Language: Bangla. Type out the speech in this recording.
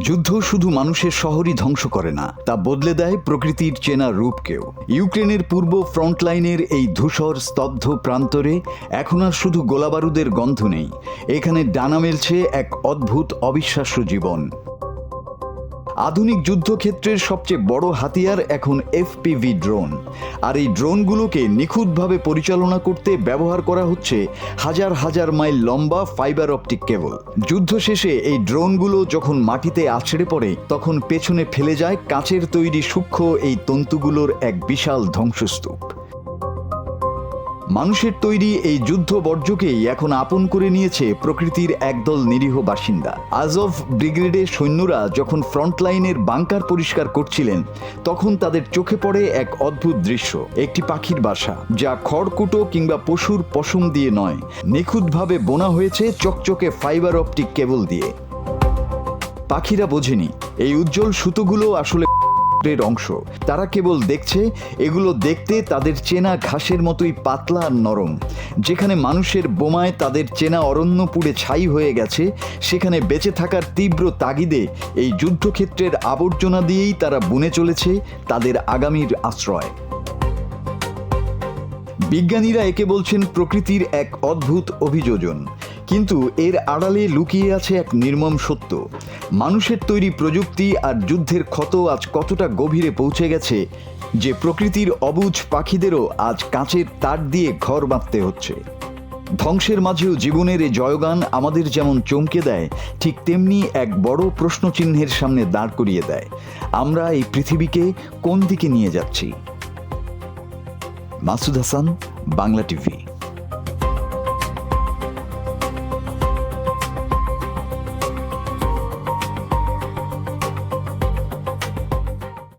যুদ্ধ শুধু মানুষের শহরই ধ্বংস করে না, তা বদলে দেয় প্রকৃতির চেনা রূপকেও। ইউক্রেনের পূর্ব ফ্রন্টলাইনের এই ধূসর স্তব্ধ প্রান্তরে এখন আর শুধু গোলাবারুদের গন্ধ নেই, এখানে ডানা মেলছে এক অদ্ভুত অবিশ্বাস্য জীবন। আধুনিক যুদ্ধক্ষেত্রের সবচেয়ে বড় হাতিয়ার এখন এফপিভি ড্রোন, আর এই ড্রোনগুলোকে নিখুঁতভাবে পরিচালনা করতে ব্যবহার করা হচ্ছে হাজার হাজার মাইল লম্বা ফাইবার অপটিক কেবল। যুদ্ধ শেষে এই ড্রোনগুলো যখন মাটিতে আছড়ে পড়ে, তখন পেছনে ফেলে যায় কাঁচের তৈরি সূক্ষ্ম এই তন্তুগুলোর এক বিশাল ধ্বংসস্তূপ। মানুষের তৈরি এই যুদ্ধ বর্জ্যকেই এখন আপন করে নিয়েছে প্রকৃতির একদল নিরীহ বাসিন্দা। আজভ ব্রিগেডের সৈন্যরা যখন ফ্রন্টলাইনের বাংকার পরিষ্কার করছিলেন, তখন তাদের চোখে পড়ে এক অদ্ভুত দৃশ্য। একটি পাখির বাসা, যা খড়কুটো কিংবা পশুর পশম দিয়ে নয়, নিখুঁতভাবে বোনা হয়েছে চকচকে ফাইবার অপটিক কেবল দিয়ে। পাখিরা বোঝেনি এই উজ্জ্বল সুতোগুলো আসলে অংশ। তারা কেবল দেখছে এগুলো দেখতে তাদের চেনা ঘাসের মতোই পাতলা আর নরম। যেখানে মানুষের বোমায় তাদের চেনা অরণ্য পুড়ে ছাই হয়ে গেছে, সেখানে বেঁচে থাকার তীব্র তাগিদে এই যুদ্ধক্ষেত্রের আবর্জনা দিয়েই তারা বুনে চলেছে তাদের আগামীর আশ্রয়। বিজ্ঞানীরা একে বলছেন প্রকৃতির এক অদ্ভুত অভিযোজন, কিন্তু এর আড়ালে লুকিয়ে আছে এক নির্মম সত্য। মানুষের তৈরি প্রযুক্তি আর যুদ্ধের ক্ষত আজ কতটা গভীরে পৌঁছে গেছে যে প্রকৃতির অবুঝ পাখিদেরও আজ কাঁচের তার দিয়ে ঘর বাঁধতে হচ্ছে। ধ্বংসের মাঝেও জীবনের এই জয়গান আমাদের যেমন চমকে দেয়, ঠিক তেমনি এক বড় প্রশ্নচিহ্নের সামনে দাঁড় করিয়ে দেয়। আমরা এই পৃথিবীকে কোন দিকে নিয়ে যাচ্ছি? মাসুদ হাসান, বাংলা টিভি।